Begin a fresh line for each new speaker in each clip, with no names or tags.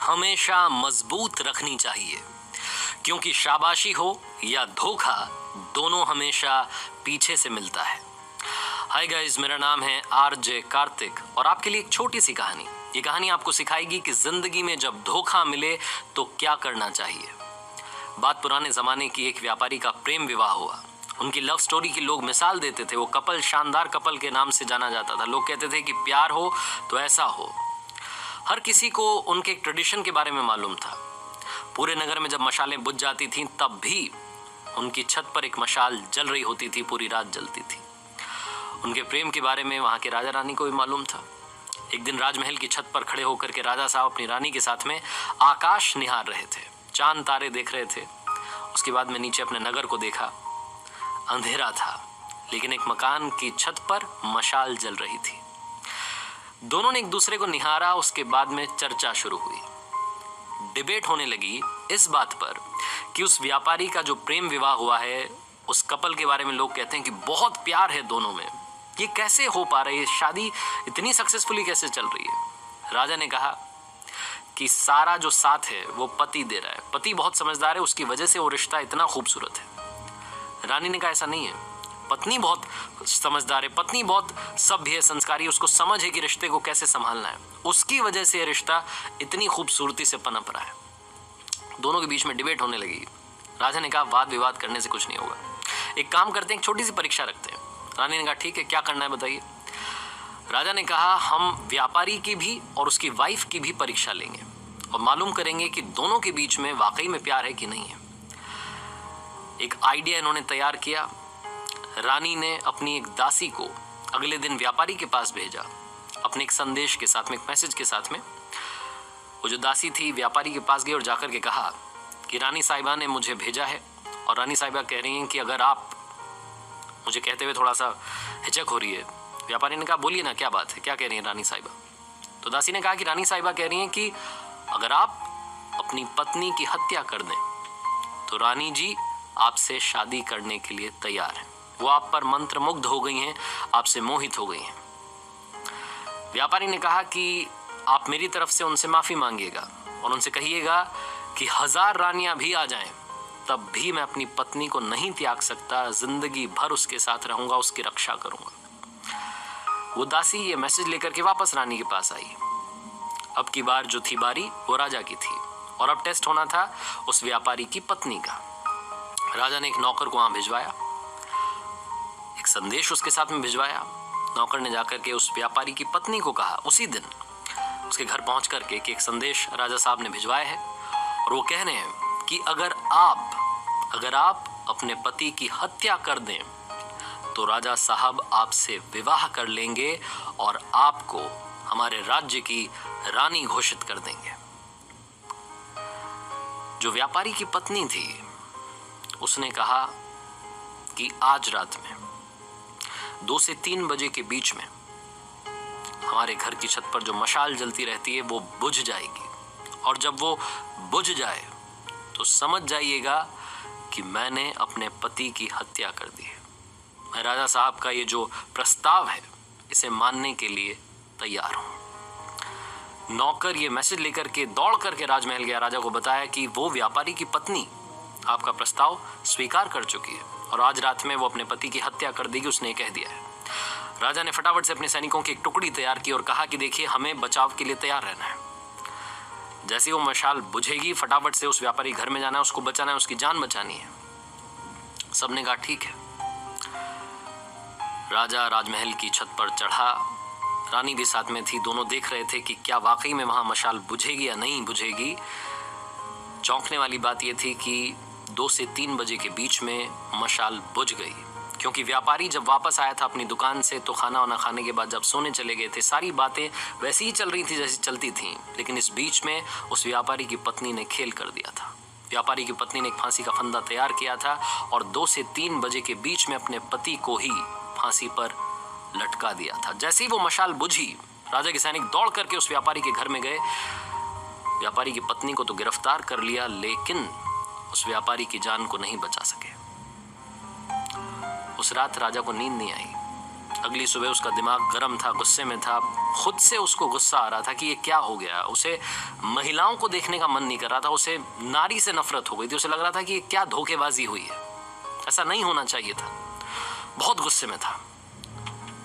हमेशा मजबूत रखनी चाहिए, क्योंकि शाबाशी हो या धोखा दोनों हमेशा पीछे से मिलता है। हाय गाइस, मेरा नाम है आरजे कार्तिक और आपके लिए एक छोटी सी कहानी। ये कहानी आपको सिखाएगी कि जिंदगी में जब धोखा मिले तो क्या करना चाहिए। बात पुराने जमाने की एक व्यापारी का प्रेम विवाह हुआ। उनकी लव स्टोरी की लोग मिसाल देते थे। वो कपल शानदार कपल के नाम से जाना जाता था। लोग कहते थे कि प्यार हो तो ऐसा हो। हर किसी को उनके एक ट्रेडिशन के बारे में मालूम था। पूरे नगर में जब मशालें बुझ जाती थीं तब भी उनकी छत पर एक मशाल जल रही होती थी, पूरी रात जलती थी। उनके प्रेम के बारे में वहाँ के राजा रानी को भी मालूम था। एक दिन राजमहल की छत पर खड़े होकर के राजा साहब अपनी रानी के साथ में आकाश निहार रहे थे, चांद तारे देख रहे थे। उसके बाद में नीचे अपने नगर को देखा। अंधेरा था, लेकिन एक मकान की छत पर मशाल जल रही थी। दोनों ने एक दूसरे को निहारा। उसके बाद में चर्चा शुरू हुई। डिबेट होने लगी इस बात पर कि उस व्यापारी का जो प्रेम विवाह हुआ है, उस कपल के बारे में लोग कहते हैं कि बहुत प्यार है दोनों में। ये कैसे हो पा रही है, शादी इतनी सक्सेसफुली कैसे चल रही है। राजा ने कहा कि सारा जो साथ है वो पति दे रहा है। पति बहुत समझदार है, उसकी वजह से वो रिश्ता इतना खूबसूरत है। रानी ने कहा ऐसा नहीं है, पत्नी बहुत समझदार है, पत्नी बहुत सभ्य है, संस्कारी है, उसको समझ है कि रिश्ते को कैसे संभालना है, उसकी वजह से ये रिश्ता इतनी खूबसूरती से पनप रहा है। दोनों के बीच में डिबेट होने लगी। राजा ने कहा वाद विवाद करने से कुछ नहीं होगा, एक काम करते हैं, एक छोटी सी परीक्षा रखते हैं। रानी ने कहा ठीक है, क्या करना है बताइए। राजा ने कहा हम व्यापारी की भी और उसकी वाइफ की भी परीक्षा लेंगे और मालूम करेंगे कि दोनों के बीच में वाकई में प्यार है कि नहीं है। एक आइडिया इन्होंने तैयार किया। रानी ने अपनी एक दासी को अगले दिन व्यापारी के पास भेजा, अपने एक संदेश के साथ में, एक मैसेज के साथ में। वो जो दासी थी व्यापारी के पास गई और जाकर के कहा कि रानी साहिबा ने मुझे भेजा है और रानी साहिबा कह रही हैं कि अगर आप, मुझे कहते हुए थोड़ा सा हिचक हो रही है। व्यापारी ने कहा बोलिए ना, क्या बात है, क्या कह रही हैं रानी साहिबा। तो दासी ने कहा कि रानी साहिबा कह रही हैं कि अगर आप अपनी पत्नी की हत्या कर दें तो रानी जी आपसे शादी करने के लिए तैयार हैं। वो आप पर मंत्रमुग्ध हो गई हैं, आपसे मोहित हो गई हैं। व्यापारी ने कहा कि आप मेरी तरफ से उनसे माफी मांगिएगा और उनसे कहिएगा कि 1000 रानियां भी आ जाएं तब भी मैं अपनी पत्नी को नहीं त्याग सकता, जिंदगी भर उसके साथ रहूंगा, उसकी रक्षा करूंगा। वो दासी ये मैसेज लेकर के वापस रानी के पास आई। अब की बार जो थी बारी वो राजा की थी और अब टेस्ट होना था उस व्यापारी की पत्नी का। राजा ने एक नौकर को वहां भिजवाया, एक संदेश उसके साथ में भिजवाया। नौकर ने जाकर के उस व्यापारी की पत्नी को कहा उसी दिन उसके घर पहुंच करके कि एक संदेश राजा साहब ने भिजवाया है और वो कह रहे हैं कि अगर आप अपने पति की हत्या कर दें तो राजा साहब आपसे विवाह कर लेंगे और आपको हमारे राज्य की रानी घोषित कर देंगे। जो व्यापारी की पत्नी थी उसने कहा कि आज रात में 2 से 3 बजे के बीच में हमारे घर की छत पर जो मशाल जलती रहती है वो बुझ जाएगी और जब वो बुझ जाए तो समझ जाइएगा कि मैंने अपने पति की हत्या कर दी है। मैं राजा साहब का ये जो प्रस्ताव है इसे मानने के लिए तैयार हूं। नौकर ये मैसेज लेकर के दौड़ करके राजमहल गया, राजा को बताया कि वो व्यापारी की पत्नी आपका प्रस्ताव स्वीकार कर चुकी है और आज रात में वो अपने पति की हत्या कर देगी, उसने कह दिया है। राजा ने फटाफट से अपने सैनिकों की एक टुकड़ी तैयार की और कहा कि देखिए हमें बचाव के लिए तैयार रहना है। जैसे वो मशाल बुझेगी फटाफट से उस व्यापारी घर में जाना है, उसको बचाना है, उसकी जान बचानी है। सबने कहा ठीक है। राजा राजमहल की छत पर चढ़ा, रानी भी साथ में थी। दोनों देख रहे थे कि क्या वाकई में वहां मशाल बुझेगी या नहीं बुझेगी। चौंकने वाली बात यह थी कि 2 से 3 बजे के बीच में मशाल बुझ गई, क्योंकि व्यापारी जब वापस आया था अपनी दुकान से तो खाना वाना खाने के बाद जब सोने चले गए थे, सारी बातें वैसी ही चल रही थी जैसी चलती थीं। लेकिन इस बीच में उस व्यापारी की पत्नी ने खेल कर दिया था। व्यापारी की पत्नी ने एक फांसी का फंदा तैयार किया था और 2 से 3 बजे के बीच में अपने पति को ही फांसी पर लटका दिया था। जैसे ही वो मशाल बुझी, राजा के सैनिक दौड़ करके उस व्यापारी के घर में गए। व्यापारी की पत्नी को तो गिरफ्तार कर लिया, लेकिन उस व्यापारी की जान को नहीं बचा सके। उस रात राजा को नींद नहीं आई। अगली सुबह उसका दिमाग गर्म था, गुस्से में था, खुद से उसको गुस्सा आ रहा था कि ये क्या हो गया। उसे महिलाओं को देखने का मन नहीं कर रहा था, उसे नारी से नफरत हो गई थी। उसे लग रहा था कि ये क्या धोखेबाजी हुई है, ऐसा नहीं होना चाहिए था। बहुत गुस्से में था।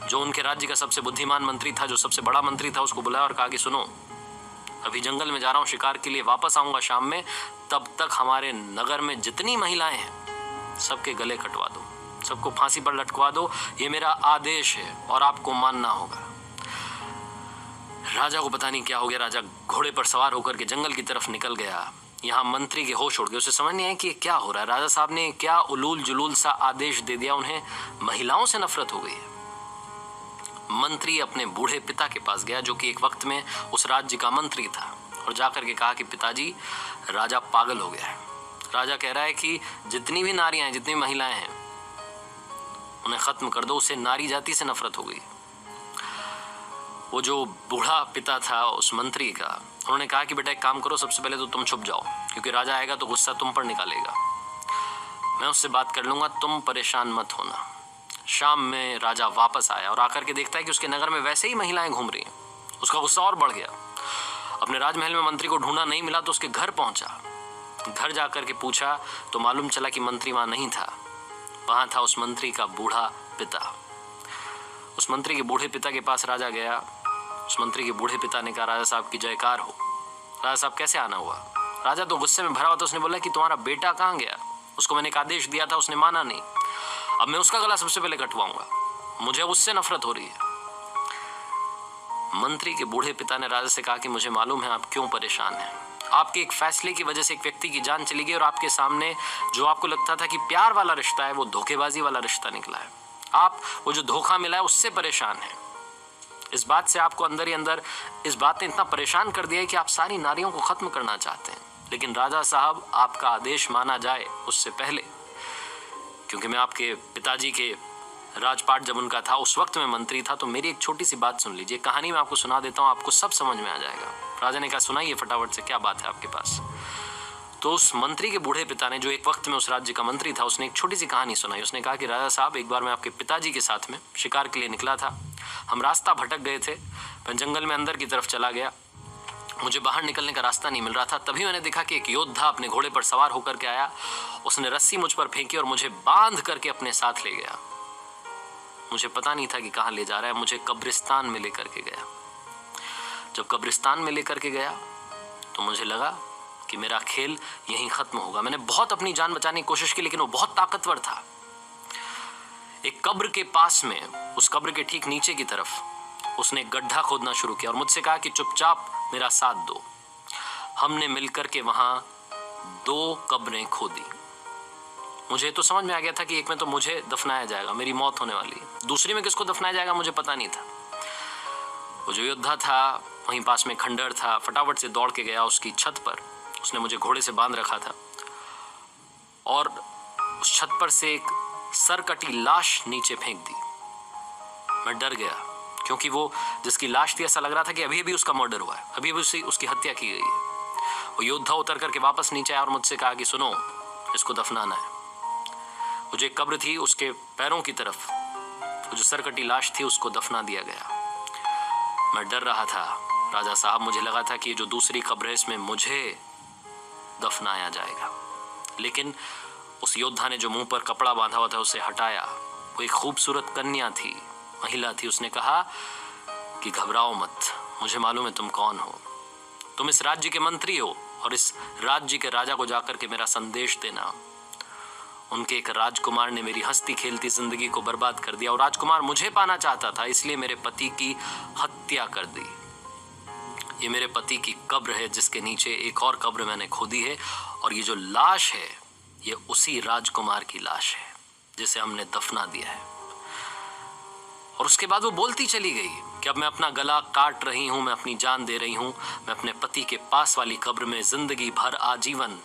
जो उनके राज्य का सबसे बुद्धिमान मंत्री था, जो सबसे बड़ा मंत्री था, उसको बुलाया और कहा कि सुनो, अभी जंगल में जा रहा हूँ शिकार के लिए, वापस आऊंगा शाम में, तब तक हमारे नगर में जितनी महिलाएं हैं सबके गले कटवा दो, सबको फांसी पर लटकवा दो, ये मेरा आदेश है और आपको मानना होगा। राजा को पता नहीं क्या हो गया। राजा घोड़े पर सवार होकर के जंगल की तरफ निकल गया। यहाँ मंत्री के होश उड़ गए। उसे समझ नहीं आया कि ये क्या हो रहा है। राजा साहब ने क्या उलूल जुलूल सा आदेश दे दिया, उन्हें महिलाओं से नफरत हो गई है। मंत्री अपने बूढ़े पिता के पास गया, जो कि एक वक्त में उस राज्य का मंत्री था, और जाकर के कहा कि पिताजी, राजा पागल हो गया है। राजा कह रहा है कि जितनी भी नारियां हैं, जितनी महिलाएं हैं, उन्हें खत्म कर दो। उसे नारी जाति से नफरत हो गई। वो जो बूढ़ा पिता था उस मंत्री का, उन्होंने कहा कि बेटा एक काम करो, सबसे पहले तो तुम छुप जाओ, क्योंकि राजा आएगा तो गुस्सा तुम पर निकालेगा। मैं उससे बात कर लूंगा, तुम परेशान मत होना। शाम में राजा वापस आया और आकर के देखता है कि उसके नगर में वैसे ही महिलाएं घूम रही हैं। उसका गुस्सा और बढ़ गया। अपने राजमहल में मंत्री को ढूंढा, नहीं मिला तो उसके घर पहुंचा। घर जाकर के पूछा तो मालूम चला कि मंत्री वहां नहीं था। वहां था उस मंत्री का बूढ़ा पिता। उस मंत्री के बूढ़े पिता के पास राजा गया। उस मंत्री के बूढ़े पिता ने कहा, राजा साहब की जयकार हो। राजा साहब कैसे आना हुआ? राजा तो गुस्से में भरा हुआ था। उसने बोला कि तुम्हारा बेटा कहाँ गया? उसको मैंने एक आदेश दिया था, उसने माना नहीं। अब मैं उसका गला सबसे पहले कटवाऊंगा, मुझे उससे नफरत हो रही है। मंत्री के बूढ़े पिता ने राजा से कहा कि मुझे मालूम है आप क्यों परेशान हैं। आपके एक फैसले की वजह से एक व्यक्ति की जान चली गई, और आपके सामने जो आपको लगता था कि प्यार वाला रिश्ता है, वो धोखेबाजी वाला रिश्ता निकला है। आप वो जो धोखा मिला है उससे परेशान हैं। इस बात से आपको अंदर ही अंदर इस बात ने इतना परेशान कर दिया है कि आप सारी नारियों को खत्म करना चाहते हैं। लेकिन राजा साहब, आपका आदेश माना जाए उससे पहले, क्योंकि मैं आपके पिताजी के राजपाट जब उनका था उस वक्त मैं मंत्री था, तो मेरी एक छोटी सी बात सुन लीजिए। कहानी मैं आपको सुना देता हूँ, आपको सब समझ में आ जाएगा। राजा ने कहा, सुनाइए फटाफट से, क्या बात है आपके पास। तो उस मंत्री के बूढ़े पिता ने, जो एक वक्त में उस राज्य का मंत्री था, उसने एक छोटी सी कहानी सुनाई। उसने कहा कि राजा साहब, एक बार मैं आपके पिताजी के साथ में शिकार के लिए निकला था। हम रास्ता भटक गए थे। मैं जंगल में अंदर की तरफ चला गया, मुझे बाहर निकलने का रास्ता नहीं मिल रहा था। तभी मैंने देखा कि एक योद्धा अपने घोड़े पर सवार होकर के आया। उसने रस्सी मुझ पर फेंकी और मुझे बांध करके अपने साथ ले गया। मुझे पता नहीं था कि कहाँ ले जा रहा है। मुझे कब्रिस्तान में लेकर के गया। जब कब्रिस्तान में लेकर के गया तो मुझे लगा कि मेरा खेल यहीं खत्म होगा। मैंने बहुत अपनी जान बचाने की कोशिश की, लेकिन वो बहुत ताकतवर था। एक कब्र के पास में, उस कब्र के ठीक नीचे की तरफ, उसने गड्ढा खोदना शुरू किया और मुझसे कहा कि चुपचाप मेरा साथ दो। हमने मिलकर के वहां 2 कब्रें खोदी। मुझे तो समझ में आ गया था कि एक में तो मुझे दफनाया जाएगा, मेरी मौत होने वाली है। दूसरी में किसको दफनाया जाएगा मुझे पता नहीं था। वो जो योद्धा था, वहीं पास में खंडहर था, फटाफट से दौड़ के गया उसकी छत पर। उसने मुझे घोड़े से बांध रखा था और उस छत पर से एक सरकटी लाश नीचे फेंक दी। मैं डर गया, क्योंकि वो जिसकी लाश थी, ऐसा लग रहा था कि अभी भी उसका मर्डर हुआ है, अभी भी उसकी हत्या की गई है। वो योद्धा उतर करके वापस नीचे आया और मुझसे कहा कि सुनो, इसको दफनाना है। वो जो एक कब्र थी, उसके पैरों की तरफ वो जो सरकटी लाश थी, उसको दफना दिया गया। मैं डर रहा था राजा साहब। मुझे लगा था कि जो दूसरी कब्र है, इसमें मुझे दफनाया जाएगा। लेकिन उस योद्धा ने जो मुंह पर कपड़ा बांधा हुआ था उसे हटाया। वो एक खूबसूरत कन्या थी, महिला थी। उसने कहा कि घबराओ मत, मुझे मालूम है तुम कौन हो। तुम इस राज्य के मंत्री हो और इस राज्य के राजा को जाकर के मेरा संदेश देना। उनके एक राजकुमार ने मेरी हंसती खेलती जिंदगी को बर्बाद कर दिया, और राजकुमार मुझे पाना चाहता था, इसलिए मेरे पति की हत्या कर दी। ये मेरे पति की कब्र है, जिसके नीचे एक और कब्र मैंने खोदी है, और ये जो लाश है, ये उसी राजकुमार की लाश है जिसे हमने दफना दिया है। और उसके बाद वो बोलती चली गई कि अब मैं अपना गला काट रही हूं, मैं अपनी जान दे रही हूं, मैं अपने पति के पास वाली कब्र में जिंदगी भर, आजीवन,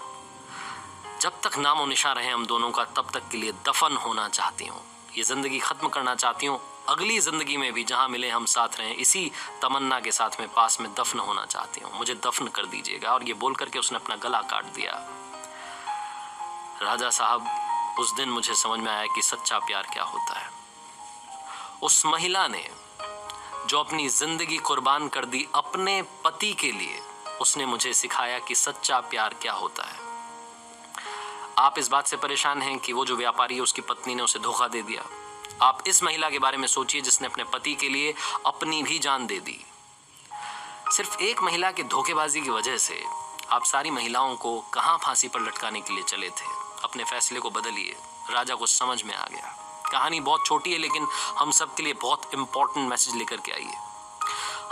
जब तक नामो निशान रहे हम दोनों का, तब तक के लिए दफन होना चाहती हूँ। ये जिंदगी खत्म करना चाहती हूँ। अगली जिंदगी में भी जहां मिले हम साथ रहें, इसी तमन्ना के साथ में पास में दफन होना चाहती हूँ। मुझे दफन कर दीजिएगा। और ये बोल करके उसने अपना गला काट दिया। राजा साहब, उस दिन मुझे समझ में आया कि सच्चा प्यार क्या होता है। उस महिला ने जो अपनी जिंदगी कुर्बान कर दी अपने पति के लिए, उसने मुझे सिखाया कि सच्चा प्यार क्या होता है। आप इस बात से परेशान हैं कि वो जो व्यापारी है उसकी पत्नी ने उसे धोखा दे दिया। आप इस महिला के बारे में सोचिए जिसने अपने पति के लिए अपनी भी जान दे दी। सिर्फ एक महिला के धोखेबाजी की वजह से आप सारी महिलाओं को कहां फांसी पर लटकाने के लिए चले थे। अपने फैसले को बदलिए। राजा को समझ में आ गया। कहानी बहुत छोटी है लेकिन हम सब के लिए बहुत इंपॉर्टेंट मैसेज लेकर के आई है।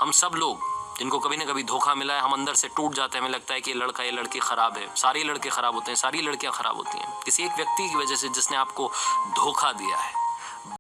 हम सब लोग जिनको कभी ना कभी धोखा मिला है, हम अंदर से टूट जाते हैं। हमें लगता है कि ये लड़का, ये लड़की खराब है। सारे लड़के खराब होते हैं, सारी लड़कियां खराब होती हैं किसी एक व्यक्ति की वजह से जिसने आपको धोखा दिया है।